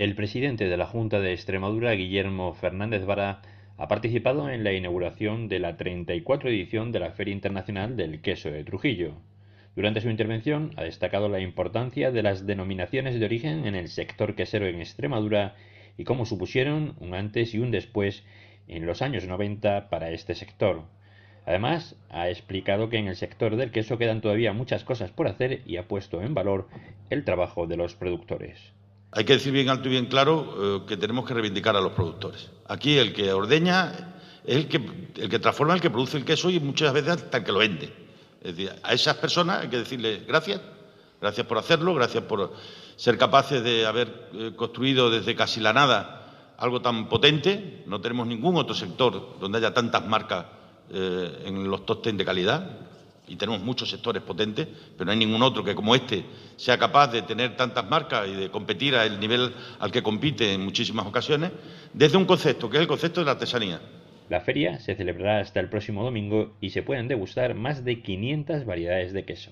El presidente de la Junta de Extremadura, Guillermo Fernández Vara, ha participado en la inauguración de la 34 edición de la Feria Internacional del Queso de Trujillo. Durante su intervención ha destacado la importancia de las denominaciones de origen en el sector quesero en Extremadura y cómo supusieron un antes y un después en los años 90 para este sector. Además, ha explicado que en el sector del queso quedan todavía muchas cosas por hacer y ha puesto en valor el trabajo de los productores. Hay que decir bien alto y bien claro que tenemos que reivindicar a los productores. Aquí el que ordeña es el que transforma, el que produce el queso y muchas veces hasta el que lo vende. Es decir, a esas personas hay que decirles gracias, gracias por hacerlo, gracias por ser capaces de haber construido desde casi la nada algo tan potente. No tenemos ningún otro sector donde haya tantas marcas en los top 10 de calidad. Y tenemos muchos sectores potentes, pero no hay ningún otro que como este sea capaz de tener tantas marcas y de competir al nivel al que compite en muchísimas ocasiones, desde un concepto, que es el concepto de la artesanía. La feria se celebrará hasta el próximo domingo y se pueden degustar más de 500 variedades de queso.